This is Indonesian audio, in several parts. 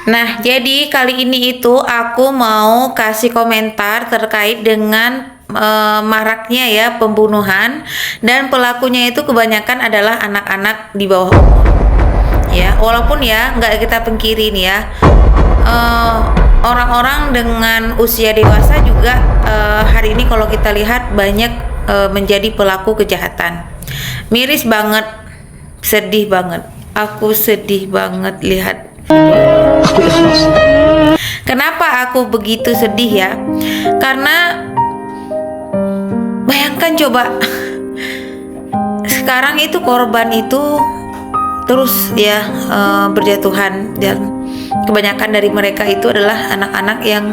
Nah, jadi kali ini itu aku mau kasih komentar terkait dengan maraknya ya pembunuhan, dan pelakunya itu kebanyakan adalah anak-anak di bawah umur. Ya, walaupun ya nggak kita pungkiri nih ya, orang-orang dengan usia dewasa juga hari ini kalau kita lihat banyak menjadi pelaku kejahatan. Miris banget, sedih banget. Aku sedih banget lihat. Aku ikhlas. Kenapa aku begitu sedih ya? Karena bayangkan coba, sekarang itu korban itu terus ya berjatuhan, dan kebanyakan dari mereka itu adalah anak-anak yang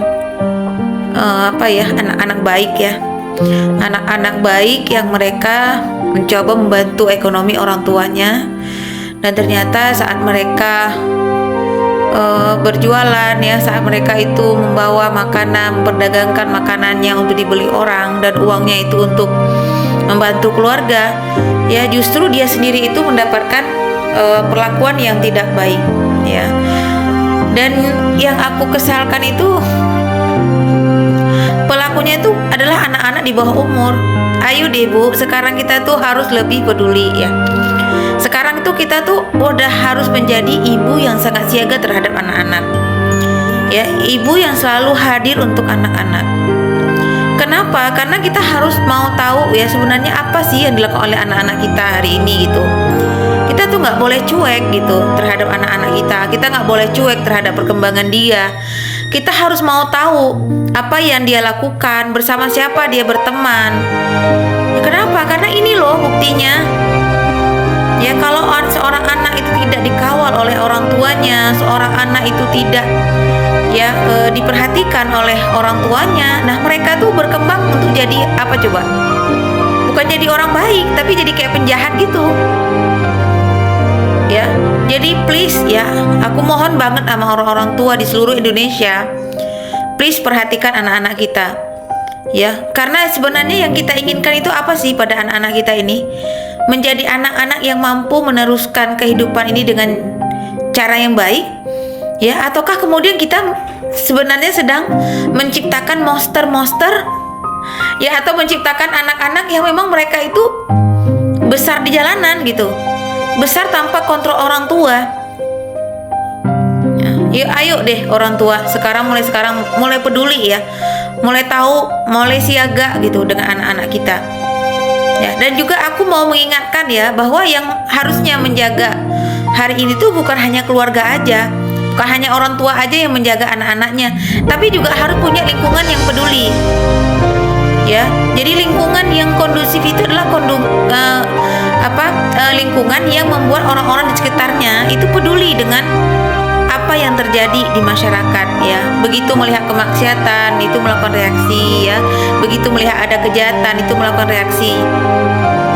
anak-anak baik ya, anak-anak baik yang mereka mencoba membantu ekonomi orang tuanya, dan ternyata saat mereka berjualan ya, saat mereka itu membawa makanan, memperdagangkan makanannya untuk dibeli orang dan uangnya itu untuk membantu keluarga, ya justru dia sendiri itu mendapatkan perlakuan yang tidak baik ya. Dan yang aku kesalkan itu pelakunya itu adalah anak-anak di bawah umur. Ayo deh Bu, sekarang kita tuh harus lebih peduli ya. Sekarang itu kita tuh udah harus menjadi ibu yang sangat siaga terhadap anak-anak. Ya, ibu yang selalu hadir untuk anak-anak. Kenapa? Karena kita harus mau tahu ya sebenarnya apa sih yang dilakukan oleh anak-anak kita hari ini gitu. Kita tuh nggak boleh cuek gitu terhadap anak-anak kita. Kita nggak boleh cuek terhadap perkembangan dia. Kita harus mau tahu apa yang dia lakukan, bersama siapa dia berteman. Ya, kenapa? Karena ini loh buktinya. Ya, kalau seorang anak itu tidak dikawal oleh orang tuanya, seorang anak itu tidak ya diperhatikan oleh orang tuanya, nah mereka tuh berkembang untuk jadi apa coba? Bukan jadi orang baik, tapi jadi kayak penjahat gitu. Ya, jadi please ya, aku mohon banget sama orang-orang tua di seluruh Indonesia, please perhatikan anak-anak kita. Ya, karena sebenarnya yang kita inginkan itu apa sih pada anak-anak kita ini? Menjadi anak-anak yang mampu meneruskan kehidupan ini dengan cara yang baik, ya, ataukah kemudian kita sebenarnya sedang menciptakan monster-monster, ya, atau menciptakan anak-anak yang memang mereka itu besar di jalanan gitu, besar tanpa kontrol orang tua. Ya, ayo deh orang tua sekarang mulai peduli ya, mulai tahu, mulai siaga gitu dengan anak-anak kita. Ya, dan juga aku mau mengingatkan ya bahwa yang harusnya menjaga hari ini tuh bukan hanya keluarga aja, bukan hanya orang tua aja yang menjaga anak-anaknya, tapi juga harus punya lingkungan yang peduli. Ya, jadi lingkungan yang kondusif itu adalah lingkungan yang membuat orang-orang di sekitarnya itu peduli dengan apa yang terjadi di masyarakat ya. Begitu melihat kemaksiatan itu melakukan reaksi ya, begitu melihat ada kejahatan itu melakukan reaksi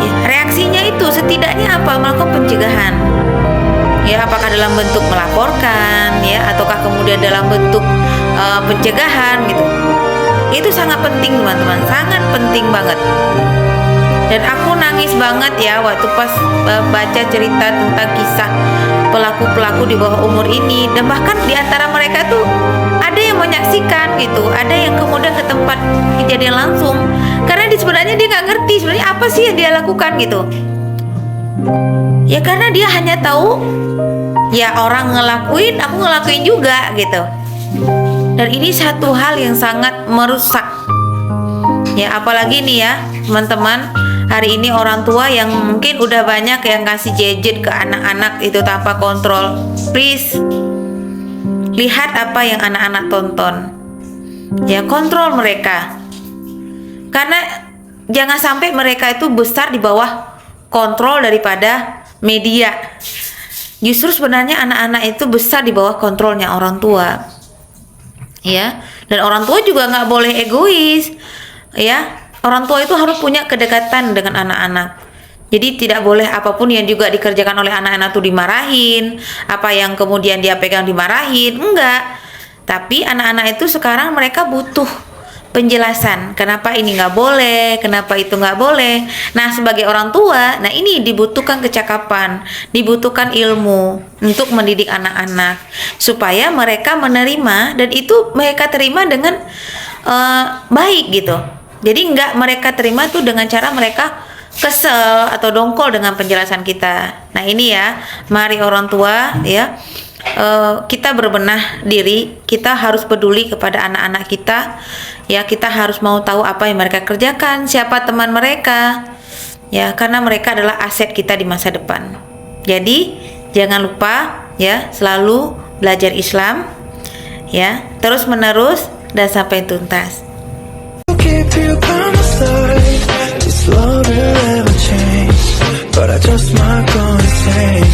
ya. Reaksinya itu setidaknya apa? Melakukan pencegahan ya, apakah dalam bentuk melaporkan ya, ataukah kemudian dalam bentuk pencegahan gitu. Itu sangat penting teman-teman, sangat penting banget. Dan aku nangis banget ya waktu pas baca cerita tentang kisah pelaku-pelaku di bawah umur ini, dan bahkan di antara mereka tuh ada yang menyaksikan gitu, ada yang kemudian ke tempat kejadian langsung, karena sebenarnya dia nggak ngerti sebenarnya apa sih yang dia lakukan gitu. Ya karena dia hanya tahu ya orang ngelakuin, aku ngelakuin juga gitu. Dan ini satu hal yang sangat merusak. Ya apalagi nih ya teman-teman, hari ini orang tua yang mungkin udah banyak yang kasih gadget ke anak-anak itu tanpa kontrol. Please, lihat apa yang anak-anak tonton. Ya, kontrol mereka. Karena jangan sampai mereka itu besar di bawah kontrol daripada media. Justru sebenarnya anak-anak itu besar di bawah kontrolnya orang tua. Ya, dan orang tua juga nggak boleh egois. Ya, orang tua itu harus punya kedekatan dengan anak-anak. Jadi tidak boleh apapun yang juga dikerjakan oleh anak-anak itu dimarahin, apa yang kemudian dia pegang dimarahin, enggak. Tapi anak-anak itu sekarang mereka butuh penjelasan kenapa ini nggak boleh, kenapa itu nggak boleh. Nah, sebagai orang tua, nah ini dibutuhkan kecakapan, dibutuhkan ilmu untuk mendidik anak-anak supaya mereka menerima, dan itu mereka terima dengan baik gitu. Jadi nggak mereka terima tuh dengan cara mereka kesel atau dongkol dengan penjelasan kita. Nah ini ya, mari orang tua ya, kita berbenah diri, kita harus peduli kepada anak-anak kita ya, kita harus mau tahu apa yang mereka kerjakan, siapa teman mereka ya, karena mereka adalah aset kita di masa depan. Jadi jangan lupa ya, selalu belajar Islam ya, terus menerus dan sampai tuntas. Keep you by my side. This love will never change, but I just might go insane.